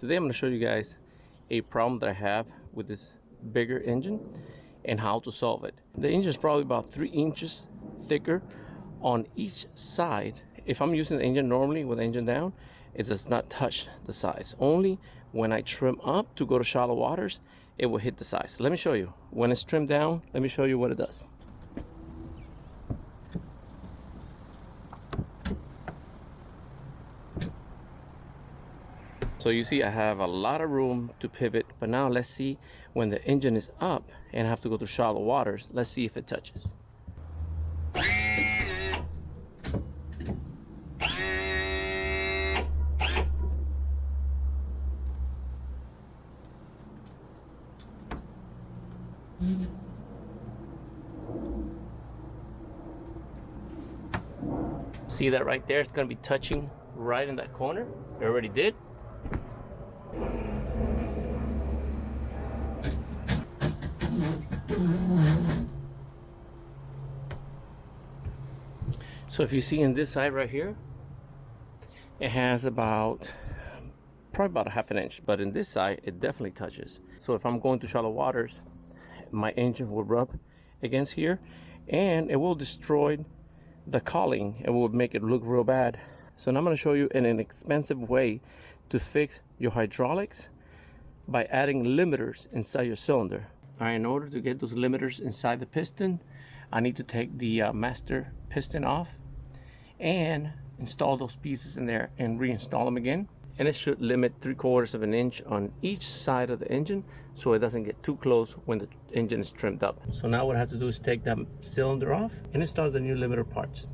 Today I'm going to show you guys a problem that I have with this bigger engine and how to solve it. The engine is probably about 3 inches thicker on each side. If I'm using the engine normally with the engine down, it does not touch the sides. Only when I trim up to go to shallow waters, it will hit the sides. Let me show you. When it's trimmed down, let me show you what it does. So you see I have a lot of room to pivot, but now let's see when the engine is up and I have to go to shallow waters. Let's see if it touches. See that right there? It's going to be touching right in that corner. It already did. So if you see in this side right here, it has probably about a half an inch, but in this side it definitely touches. So if I'm going to shallow waters, my engine will rub against here and it will destroy the cowling. It will make it look real bad. So now I'm going to show you an inexpensive way to fix your hydraulics by adding limiters inside your cylinder. All right, in order to get those limiters inside the piston, I need to take the master piston off and install those pieces in there and reinstall them again. And it should limit 3/4 of an inch on each side of the engine so it doesn't get too close when the engine is trimmed up. So now what I have to do is take that cylinder off and install the new limiter parts.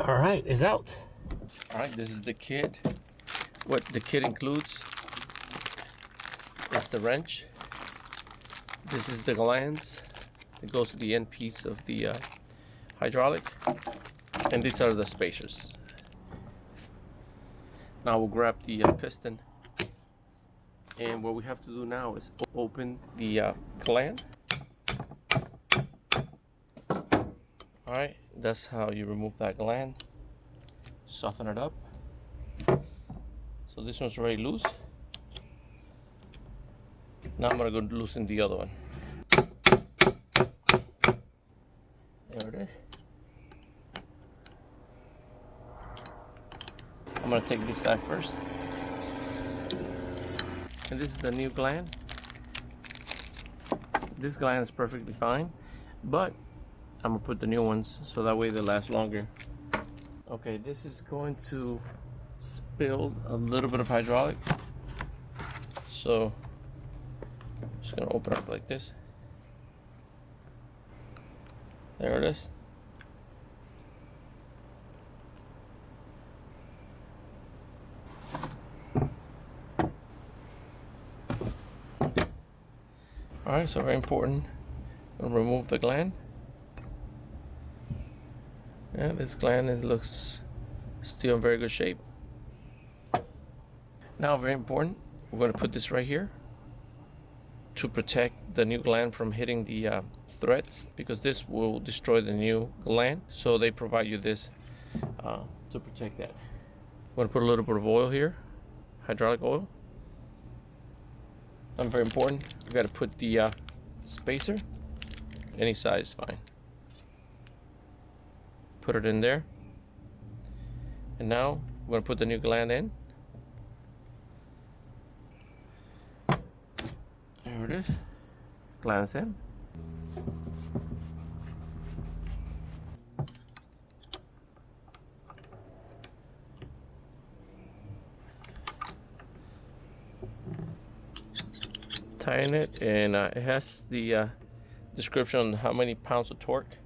All right, it's out. All right, this is the kit. What the kit includes is the wrench. This is the glands. It goes to the end piece of the hydraulic. And these are the spacers. Now we'll grab the piston. And what we have to do now is open the gland. Alright, that's how you remove that gland. Soften it up. So this one's already loose. Now I'm going to go loosen the other one. There it is. I'm going to take this side first. And this is the new gland. This gland is perfectly fine, but I'm gonna put the new ones so that way they last longer. Okay, this is going to spill a little bit of hydraulic. So I'm just gonna open up like this. There it is. Alright, so very important. I'm gonna remove the gland. Yeah, this gland looks still in very good shape. Now, very important, we're going to put this right here to protect the new gland from hitting the threads, because this will destroy the new gland. So they provide you this to protect that. I'm going to put a little bit of oil here, hydraulic oil. And very important, we've got to put the spacer, any size is fine. Put it in there, and now we're going to put the new gland in. There it is. Gland's in. Tighten it, and it has the description on how many pounds of torque.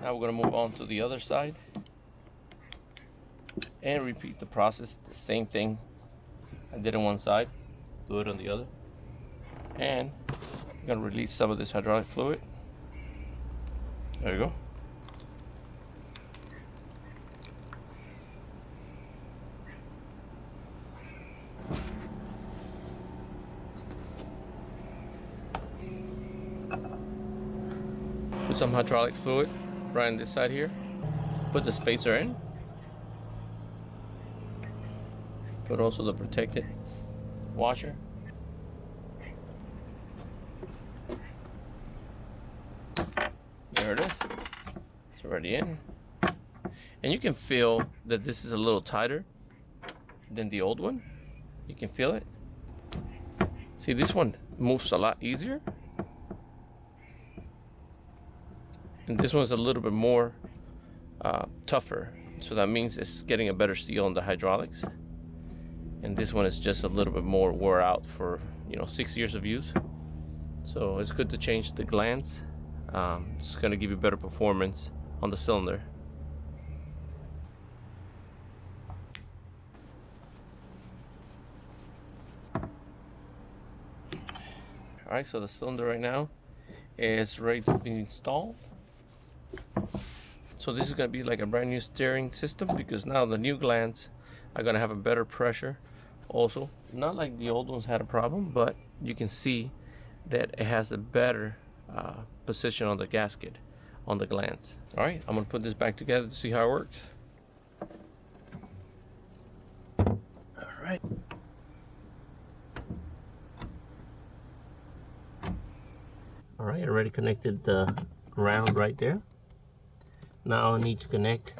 Now we're going to move on to the other side and repeat the process. The same thing I did on one side, do it on the other. And I'm going to release some of this hydraulic fluid. There you go. Put some hydraulic fluid right on this side here. Put the spacer in. Put also the protected washer. There it is. It's already in. And you can feel that this is a little tighter than the old one. You can feel it. See, this one moves a lot easier. And this one's a little bit more tougher. So that means it's getting a better seal on the hydraulics. And this one is just a little bit more wore out for 6 years of use. So it's good to change the glands. It's going to give you better performance on the cylinder. Alright, so the cylinder right now is ready to be installed. So this is going to be like a brand new steering system, because now the new glands are going to have a better pressure. Also, not like the old ones had a problem, but you can see that it has a better position on the gasket, on the glands. Alright, I'm going to put this back together to see how it works. Alright. Alright, I already connected the ground right there. Now I need to connect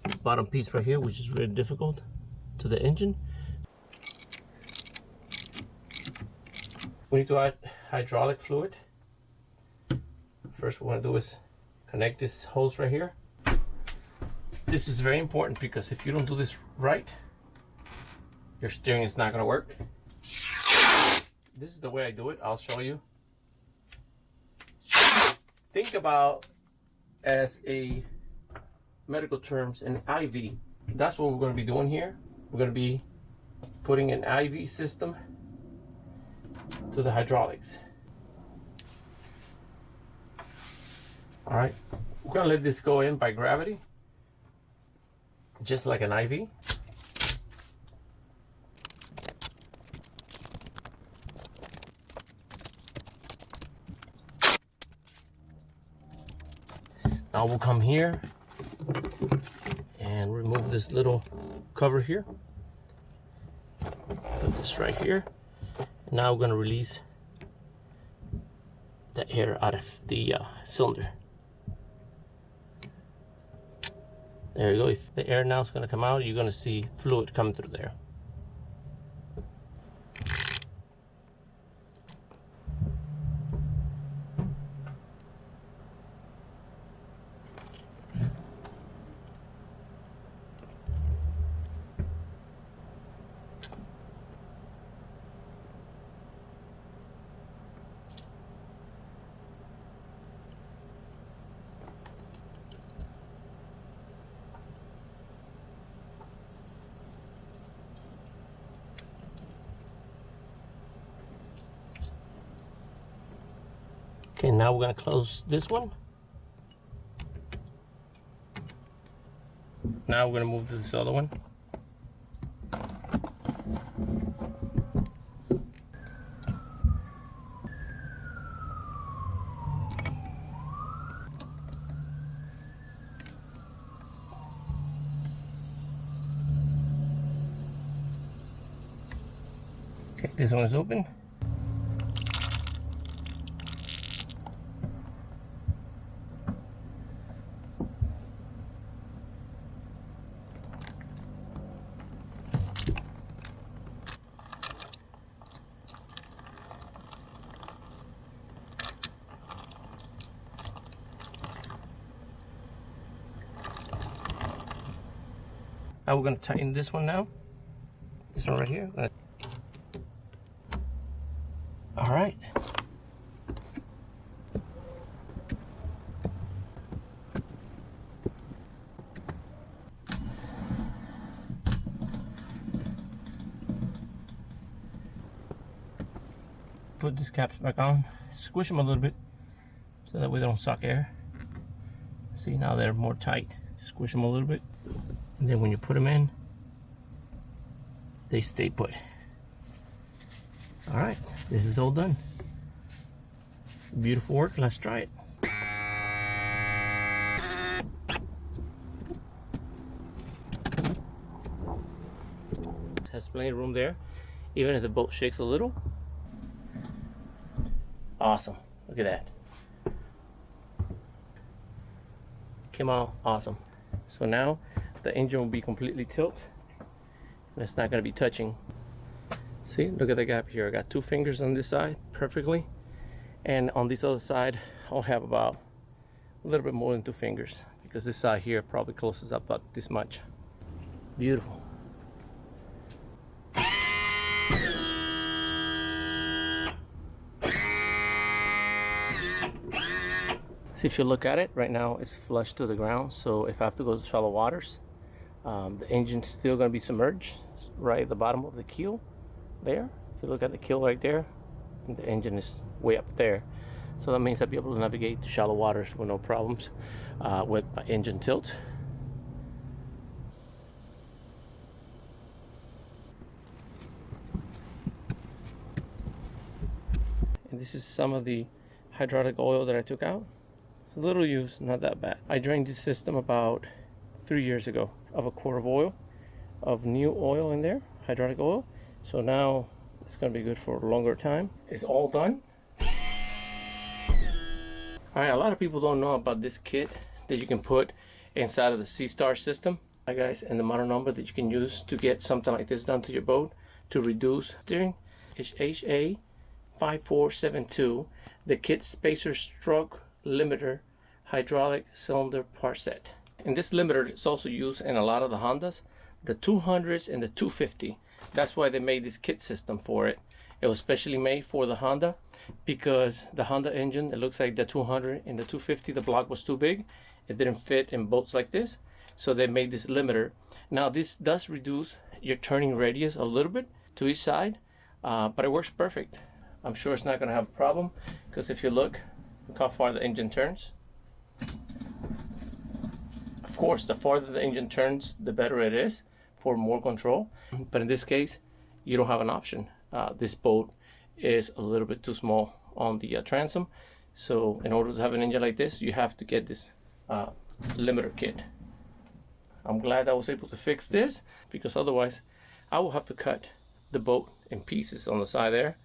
the bottom piece right here, which is really difficult, to the engine. We need to add hydraulic fluid. First what we're going to do is connect this hose right here. This is very important, because if you don't do this right, your steering is not going to work. This is the way I do it. I'll show you. Think about, as a medical terms, an IV. That's what we're going to be doing here. We're going to be putting an IV system to the hydraulics. All right, we're going to let this go in by gravity, just like an IV. Now we'll come here and remove this little cover here. Put this right here. Now we're going to release the air out of the cylinder. There you go. If the air now is going to come out, you're going to see fluid coming through there. Okay, now we're going to close this one. Now we're going to move to this other one. Okay, this one is open. Now we're going to tighten this one now. This one right here. All right. put these caps back on, squish them a little bit so that way they don't suck air. See, now they're more tight. Squish them a little bit, and then when you put them in, they stay put. All right, this is all done. Beautiful work. Let's try it. Has plenty of room there, even if the boat shakes a little. Awesome. Look at that. Came out awesome. So now the engine will be completely tilt, and it's not going to be touching. See, look at the gap here. I got 2 fingers on this side perfectly, and on this other side I'll have about a little bit more than 2 fingers, because this side here probably closes up about this much. Beautiful. See, if you look at it right now, it's flush to the ground, so if I have to go to shallow waters, the engine's still going to be submerged right at the bottom of the keel there. If you look at the keel right there, the engine is way up there, so that means I'll be able to navigate to shallow waters with no problems with my engine tilt. And this is some of the hydraulic oil that I took out. It's a little used, not that bad. I drained this system about 3 years ago of a quart of oil, of new oil in there, hydraulic oil. So now it's going to be good for a longer time. It's all done. Alright, a lot of people don't know about this kit that you can put inside of the SeaStar system. Hi guys, and the model number that you can use to get something like this done to your boat to reduce steering is HA5472, the kit spacer stroke limiter hydraulic cylinder part set. And this limiter is also used in a lot of the Hondas, the 200s and the 250. That's why they made this kit system for it. It was specially made for the Honda, because the Honda engine, it looks like the 200 and the 250, the block was too big. It didn't fit in boats like this, so they made this limiter. Now this does reduce your turning radius a little bit to each side, but it works perfect. I'm sure it's not going to have a problem, because if you look how far the engine turns. Of course, the farther the engine turns, the better it is for more control. But in this case, you don't have an option. This boat is a little bit too small on the transom. So in order to have an engine like this, you have to get this limiter kit. I'm glad I was able to fix this, because otherwise I will have to cut the boat in pieces on the side there,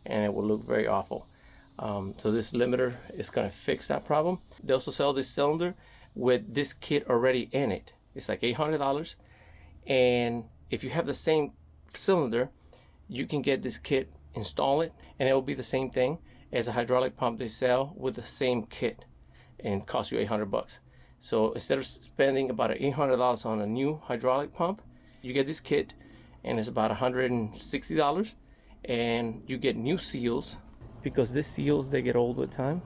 and it will look very awful. So this limiter is going to fix that problem. They also sell this cylinder with this kit already in it. It's like $800, and if you have the same cylinder, you can get this kit, install it, and it will be the same thing as a hydraulic pump they sell with the same kit, and cost you $800. So instead of spending about $800 on a new hydraulic pump, you get this kit, and it's about $160, and you get new seals, because these seals, they get old with time.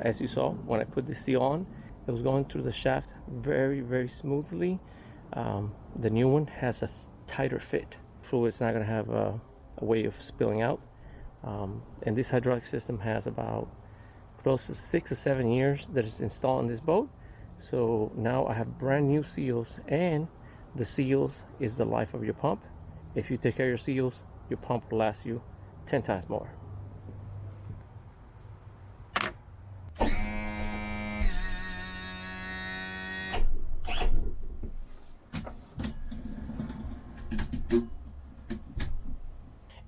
As you saw when I put the seal on, it was going through the shaft very, very smoothly. The new one has a tighter fit. Fluid's not going to have a way of spilling out. And this hydraulic system has about close to 6 or 7 years that is installed on this boat. So now I have brand new seals, and the seals is the life of your pump. If you take care of your seals, your pump will last you 10 times more.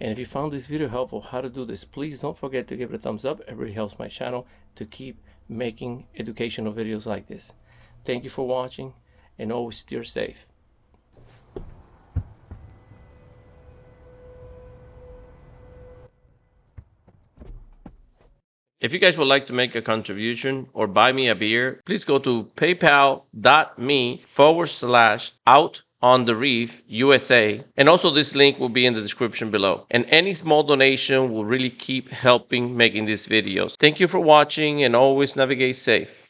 And if you found this video helpful, how to do this, please don't forget to give it a thumbs up. It really helps my channel to keep making educational videos like this. Thank you for watching, and always steer safe. If you guys would like to make a contribution or buy me a beer, please go to paypal.me/out on the reef USA, and also this link will be in the description below, and any small donation will really keep helping making these videos. Thank you for watching, and always navigate safe.